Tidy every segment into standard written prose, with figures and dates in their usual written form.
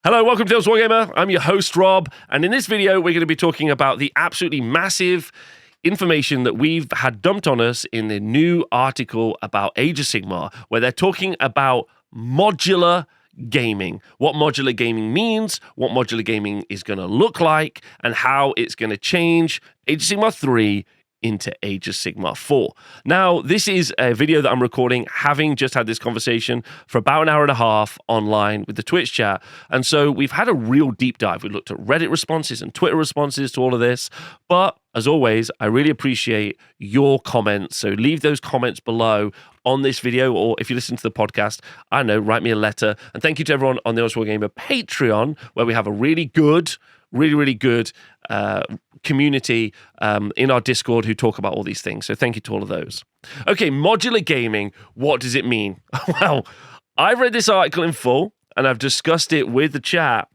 Hello, welcome to Wargamer. I'm your host, Rob, and in this video, we're going to be talking about the absolutely massive information that we've had dumped on us in the new article about Age of Sigmar, where they're talking about modular gaming, what modular gaming means, what modular gaming is going to look like, and how it's going to change Age of Sigmar 3 into Age of Sigmar 4. Now, this is a video that I'm recording, having just had this conversation for about an hour and a half online with the Twitch chat. And so we've had a real deep dive. We looked at Reddit responses and Twitter responses to all of this. But as always, I really appreciate your comments. So leave those comments below on this video, or if you listen to the podcast, I don't know, write me a letter. And thank you to everyone on the Wargamer Patreon, where we have a really good community in our Discord who talk about all these things. So thank you to all of those. Okay, modular gaming, what does it mean? Well, I've read this article in full and I've discussed it with the chat,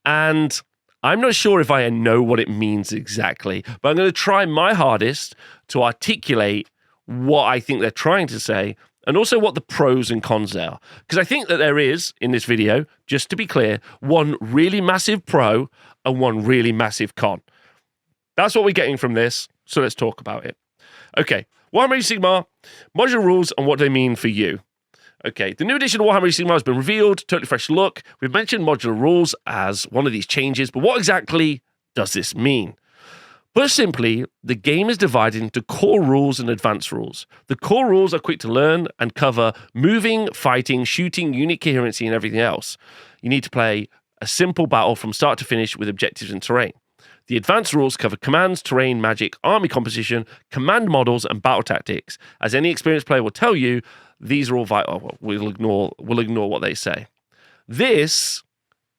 and I'm not sure if I know what it means exactly, but I'm going to try my hardest to articulate what I think they're trying to say, and also what the pros and cons are. Because I think that there is, in this video, just to be clear, one really massive pro and one really massive con. That's what we're getting from this, so let's talk about it. Okay, Warhammer Age of Sigmar, modular rules and what they mean for you. Okay, the new edition of Warhammer Age of Sigmar has been revealed, totally fresh look. We've mentioned modular rules as one of these changes, but what exactly does this mean? Put simply, the game is divided into core rules and advanced rules. The core rules are quick to learn and cover moving, fighting, shooting, unit coherency, and everything else. You need to play a simple battle from start to finish with objectives and terrain. The advanced rules cover commands, terrain, magic, army composition, command models, and battle tactics. As any experienced player will tell you, these are all vital. Well, we'll ignore what they say. This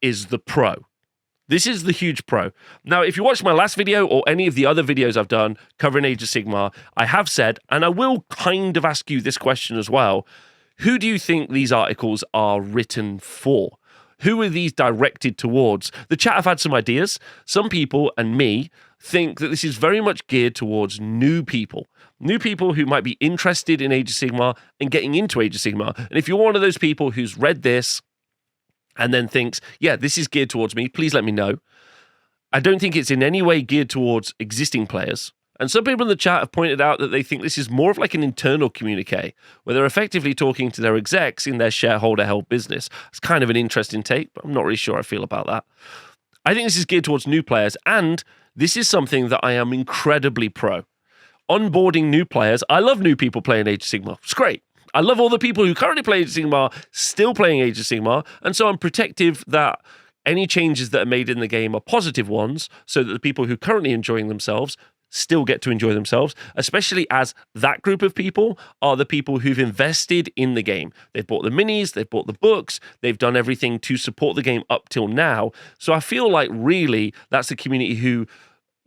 is the pro. This is the huge pro. Now, if you watched my last video or any of the other videos I've done covering Age of Sigmar, I have said, and I will kind of ask you this question as well, who do you think these articles are written for? Who are these directed towards? The chat have had some ideas. Some people, and me, think that this is very much geared towards new people who might be interested in Age of Sigmar and getting into Age of Sigmar. And if you're one of those people who's read this and then thinks, yeah, this is geared towards me, please let me know. I don't think it's in any way geared towards existing players. And some people in the chat have pointed out that they think this is more of like an internal communique, where they're effectively talking to their execs in their shareholder-held business. It's kind of an interesting take, but I'm not really sure I feel about that. I think this is geared towards new players, and this is something that I am incredibly pro. Onboarding new players. I love new people playing Age of Sigmar. It's great. I love all the people who currently play Age of Sigmar still playing Age of Sigmar, and so I'm protective that any changes that are made in the game are positive ones, so that the people who are currently enjoying themselves still get to enjoy themselves, especially as that group of people are the people who've invested in the game. They've bought the minis, they've bought the books, they've done everything to support the game up till now. So I feel like really that's the community who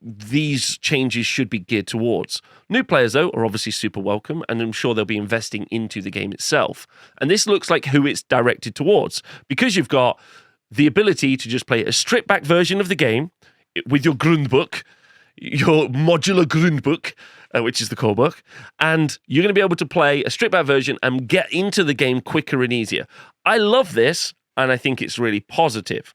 these changes should be geared towards. New players, though, are obviously super welcome, and I'm sure they'll be investing into the game itself. And this looks like who it's directed towards, because you've got the ability to just play a stripped-back version of the game with your Grundbook, your modular Grundbook, which is the core book, and you're going to be able to play a stripped-back version and get into the game quicker and easier. I love this, and I think it's really positive.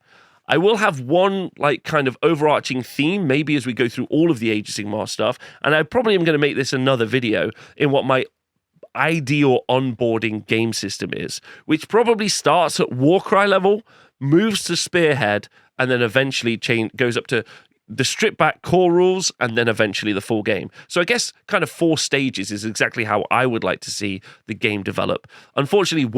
I will have one like kind of overarching theme, maybe as we go through all of the Age of Sigmar stuff, and I probably am going to make this another video in what my ideal onboarding game system is, which probably starts at Warcry level, moves to Spearhead, and then eventually goes up to the stripped back core rules, and then eventually the full game. So I guess kind of 4 stages is exactly how I would like to see the game develop. Unfortunately,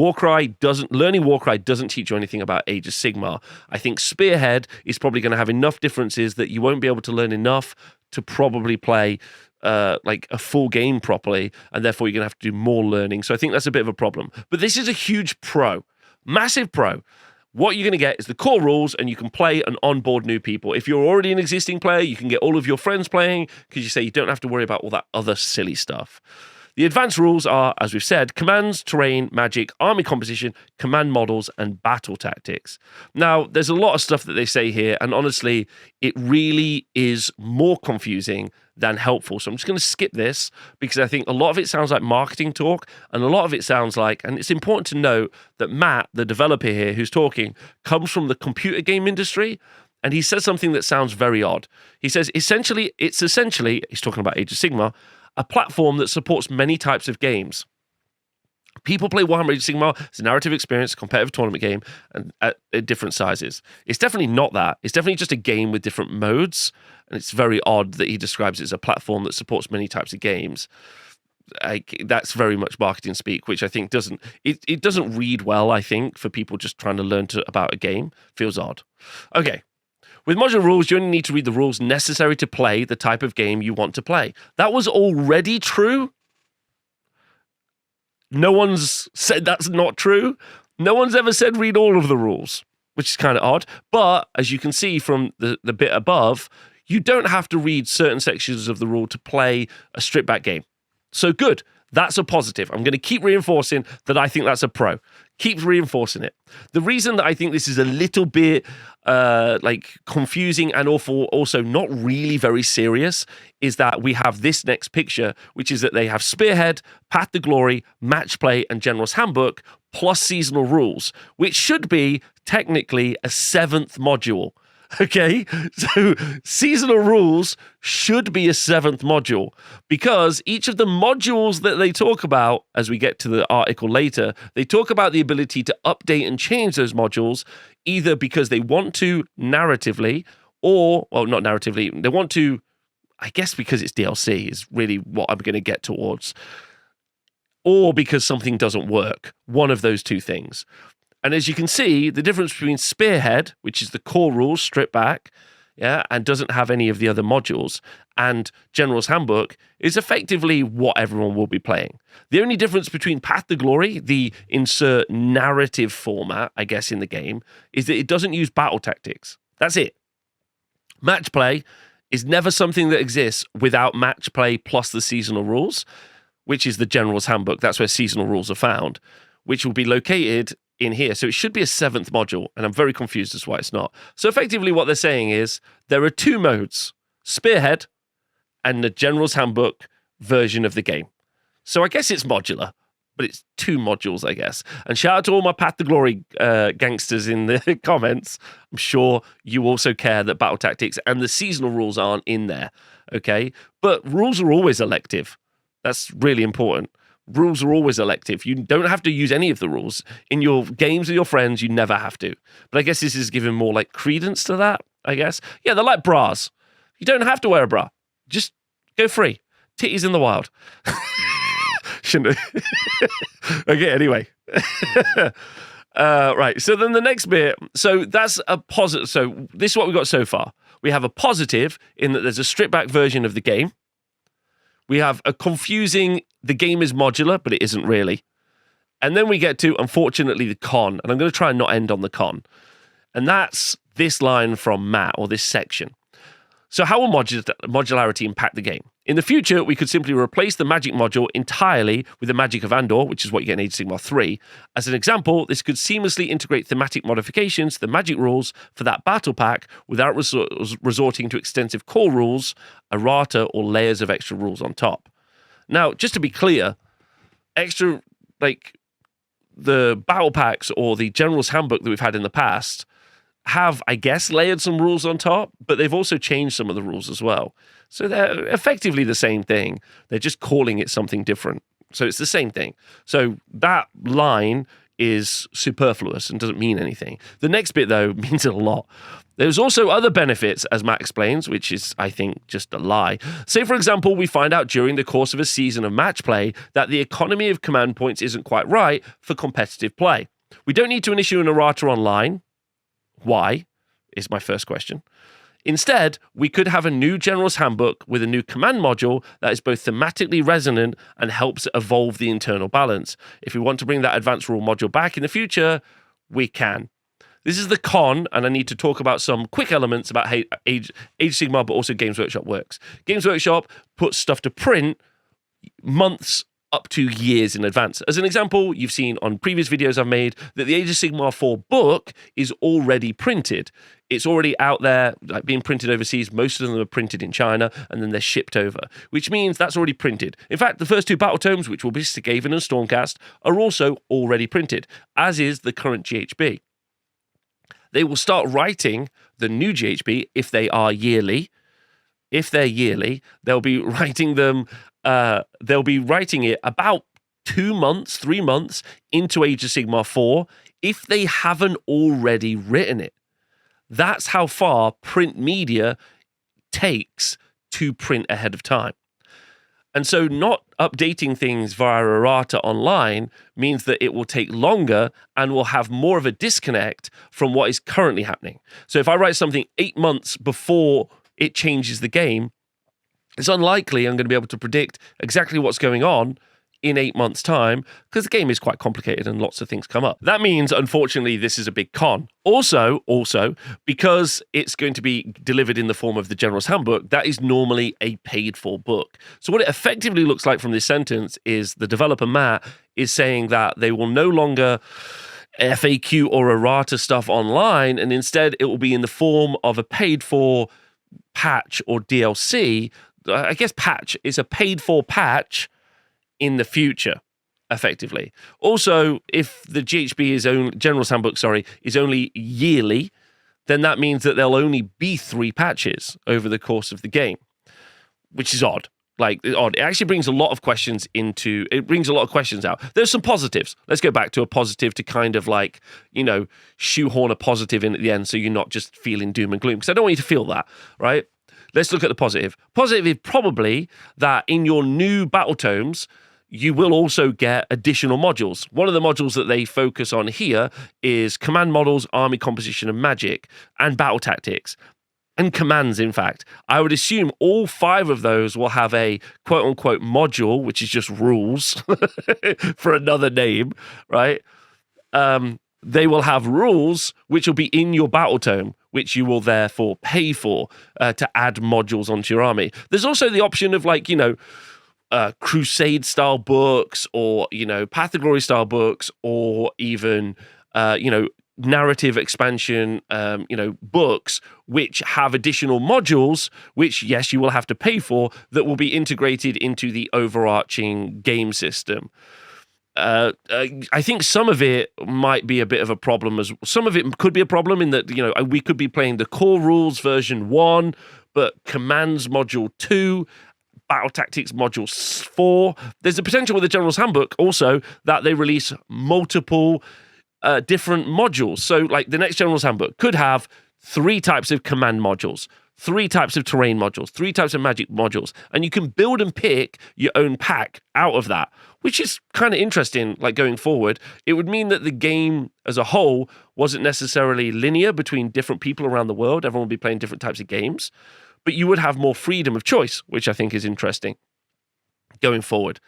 learning Warcry doesn't teach you anything about Age of Sigmar. I think Spearhead is probably going to have enough differences that you won't be able to learn enough to probably play like a full game properly, and therefore you're going to have to do more learning. So I think that's a bit of a problem. But this is a huge pro, massive pro. What you're going to get is the core rules, and you can play and onboard new people. If you're already an existing player, you can get all of your friends playing, because you say you don't have to worry about all that other silly stuff. The advanced rules are, as we've said, commands, terrain, magic, army composition, command models, and battle tactics. Now, there's a lot of stuff that they say here, and honestly, it really is more confusing than helpful. So I'm just going to skip this because I think a lot of it sounds like marketing talk, and a lot of it sounds like, and it's important to note that Matt, the developer here who's talking, comes from the computer game industry, and he says something that sounds very odd. He says, it's essentially, he's talking about Age of Sigmar, a platform that supports many types of games. People play Warhammer Age of Sigmar. It's a narrative experience, a competitive tournament game, and at different sizes. It's definitely not that. It's definitely just a game with different modes, and it's very odd that he describes it as a platform that supports many types of games. That's very much marketing speak, which I think doesn't read well, I think, for people just trying to learn about a game. Feels odd. Okay. With modular rules, you only need to read the rules necessary to play the type of game you want to play. That was already true. No one's said that's not true. No one's ever said read all of the rules, which is kind of odd. But as you can see from the bit above, you don't have to read certain sections of the rule to play a stripped back game. So good. That's a positive. I'm going to keep reinforcing that I think that's a pro. Keep reinforcing it. The reason that I think this is a little bit confusing and also not really very serious is that we have this next picture, which is that they have Spearhead, Path to Glory, Match Play, and General's Handbook, plus seasonal rules, which should be technically a 7th module. Okay, so seasonal rules should be a 7th module because each of the modules that they talk about, as we get to the article later, they talk about the ability to update and change those modules either because they want to narratively or, well, not narratively, they want to, I guess because it's DLC is really what I'm going to get towards, or because something doesn't work. One of those two things. And as you can see, the difference between Spearhead, which is the core rules stripped back, and doesn't have any of the other modules, and General's Handbook is effectively what everyone will be playing. The only difference between Path to Glory, the insert narrative format, I guess, in the game, is that it doesn't use battle tactics. That's it. Match Play is never something that exists without Match Play plus the seasonal rules, which is the General's Handbook. That's where seasonal rules are found, which will be located in here. So it should be a 7th module, and I'm very confused as to why it's not. So effectively what they're saying is there are 2 modes, Spearhead and the General's Handbook version of the game. So I guess it's modular, but it's 2 modules, I guess. And shout out to all my Path to Glory gangsters in the comments. I'm sure you also care that battle tactics and the seasonal rules aren't in there, okay? But rules are always elective. That's really important. Rules are always elective. You don't have to use any of the rules. In your games with your friends, you never have to. But I guess this is giving more like credence to that, I guess. Yeah, they're like bras. You don't have to wear a bra. Just go free. Titties in the wild. Shouldn't have. Okay, anyway. Right, so then the next bit. So that's a positive. So this is what we've got so far. We have a positive in that there's a stripped back version of the game. We have a confusing, the game is modular, but it isn't really. And then we get to, unfortunately, the con. And I'm going to try and not end on the con. And that's this line from Matt, or this section. So how will modularity impact the game? In the future, we could simply replace the magic module entirely with the magic of Andor, which is what you get in Age of Sigmar 3. As an example, this could seamlessly integrate thematic modifications to the magic rules for that battle pack without resorting to extensive core rules, errata, or layers of extra rules on top. Now, just to be clear, extra, like the battle packs or the General's Handbook that we've had in the past have, I guess, layered some rules on top, but they've also changed some of the rules as well. So they're effectively the same thing. They're just calling it something different. So it's the same thing. So that line is superfluous and doesn't mean anything. The next bit, though, means a lot. There's also other benefits, as Matt explains, which is, I think, just a lie. Say, for example, we find out during the course of a season of match play that the economy of command points isn't quite right for competitive play. We don't need to issue an errata online. Why? Is my first question. Instead, we could have a new General's Handbook with a new command module that is both thematically resonant and helps evolve the internal balance. If we want to bring that advanced rule module back in the future, we can. This is the con, and I need to talk about some quick elements about how Age of Sigmar, but also Games Workshop works. Games Workshop puts stuff to print months up to years in advance. As an example, you've seen on previous videos I've made that the Age of Sigmar 4 book is already printed. It's already out there, like being printed overseas. Most of them are printed in China, and then they're shipped over, which means that's already printed. In fact, the first 2 battle tomes, which will be Skaven and Stormcast, are also already printed, as is the current GHB. They will start writing the new GHB if they are yearly. If they're yearly, they'll be writing them. They'll be writing it about 2 months, 3 months into Age of Sigmar 4 if they haven't already written it. That's how far print media takes to print ahead of time. And so not updating things via errata online means that it will take longer and will have more of a disconnect from what is currently happening. So if I write something 8 months before it changes the game, it's unlikely I'm going to be able to predict exactly what's going on in 8 months' time, because the game is quite complicated and lots of things come up. That means, unfortunately, this is a big con. Also, because it's going to be delivered in the form of the General's Handbook, that is normally a paid-for book. So what it effectively looks like from this sentence is the developer, Matt, is saying that they will no longer FAQ or errata stuff online, and instead it will be in the form of a paid-for patch or DLC. I guess patch is a paid-for patch in the future, effectively. Also, if the GHB is General's Handbook, is only yearly, then that means that there'll only be 3 patches over the course of the game, which is odd. It actually brings a lot of questions out. There's some positives. Let's go back to a positive to kind of shoehorn a positive in at the end so you're not just feeling doom and gloom, because I don't want you to feel that, right? Let's look at the positive. Positive is probably that in your new battle tomes, you will also get additional modules. One of the modules that they focus on here is command models, army composition and magic, and battle tactics. And commands, in fact. I would assume all 5 of those will have a quote-unquote module, which is just rules for another name, right? They will have rules which will be in your battle tome, which you will therefore pay for to add modules onto your army. There's also the option of Crusade-style books or, Path of Glory-style books or even, narrative expansion, books which have additional modules, which, yes, you will have to pay for, that will be integrated into the overarching game system. I think some of it might be a bit of a problem. Some of it could be a problem in that, we could be playing the core rules version 1, but commands module 2, battle tactics module 4. There's a potential with the General's Handbook also that they release multiple different modules. So the next General's Handbook could have 3 types of command modules, 3 types of terrain modules, 3 types of magic modules, and you can build and pick your own pack out of that, which is kind of interesting, going forward. It would mean that the game as a whole wasn't necessarily linear between different people around the world. Everyone would be playing different types of games, but you would have more freedom of choice, which I think is interesting going forward.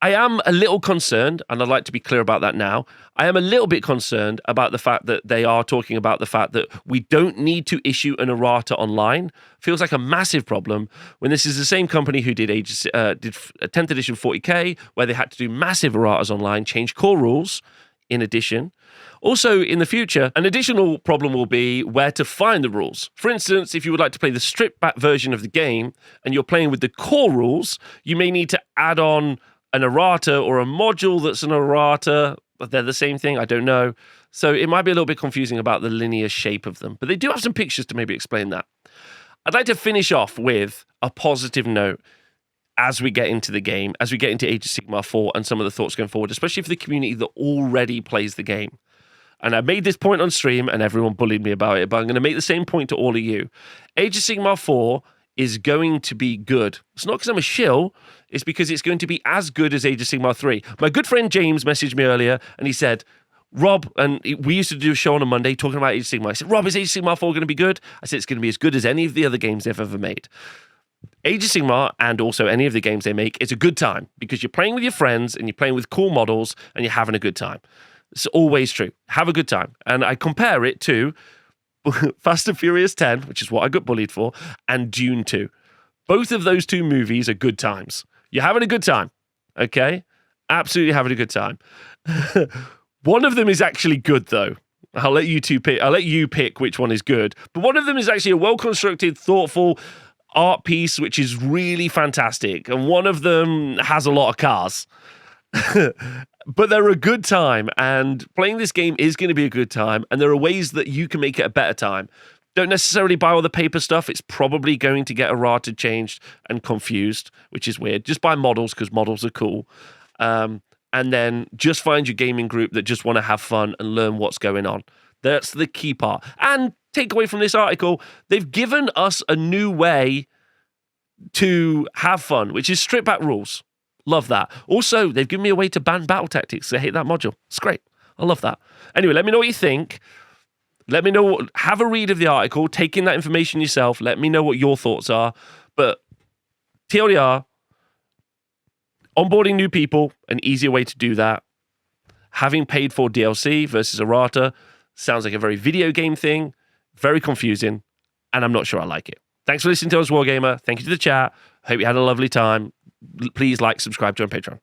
I am a little concerned, and I'd like to be clear about that now. I am a little bit concerned about the fact that they are talking about the fact that we don't need to issue an errata online. Feels like a massive problem when this is the same company who did 10th edition 40k, where they had to do massive erratas online, change core rules in addition. Also, in the future, an additional problem will be where to find the rules. For instance, if you would like to play the stripped-back version of the game and you're playing with the core rules, you may need to add on an errata or a module that's an errata. They're the same thing, I don't know. So it might be a little bit confusing about the linear shape of them, but they do have some pictures to maybe explain that. I'd like to finish off with a positive note as we get into the game, as we get into Age of Sigmar 4 and some of the thoughts going forward, especially for the community that already plays the game. And I made this point on stream and everyone bullied me about it, but I'm going to make the same point to all of you. Age of Sigmar 4 is going to be good. It's not because I'm a shill, it's because it's going to be as good as Age of Sigmar 3. My good friend James messaged me earlier and he said, Rob, and we used to do a show on a Monday talking about Age of Sigmar. I said, Rob, is Age of Sigmar 4 going to be good? I said, it's going to be as good as any of the other games they've ever made. Age of Sigmar, and also any of the games they make, it's a good time because you're playing with your friends and you're playing with cool models and you're having a good time. It's always true. Have a good time. And I compare it to Fast and Furious 10, which is what I got bullied for, and Dune 2. Both of those 2 movies are good times. You're having a good time, okay? Absolutely having a good time. One of them is actually good, though. I'll let you pick which one is good. But one of them is actually a well-constructed, thoughtful art piece, which is really fantastic. And one of them has a lot of cars. But they're a good time, and playing this game is going to be a good time, and there are ways that you can make it a better time. Don't necessarily buy all the paper stuff. It's probably going to get errata changed and confused, which is weird. Just buy models, because models are cool. And then just find your gaming group that just want to have fun and learn what's going on. That's the key part. And take away from this article, they've given us a new way to have fun, which is strip back rules. Love that. Also, they've given me a way to ban battle tactics. I hate that module. It's great. I love that. Anyway, let me know what you think. Let me know. Have a read of the article. Take in that information yourself. Let me know what your thoughts are. But TLDR, onboarding new people, an easier way to do that. Having paid for DLC versus errata sounds like a very video game thing. Very confusing. And I'm not sure I like it. Thanks for listening to us, Wargamer. Thank you to the chat. Hope you had a lovely time. Please like, subscribe, join Patreon.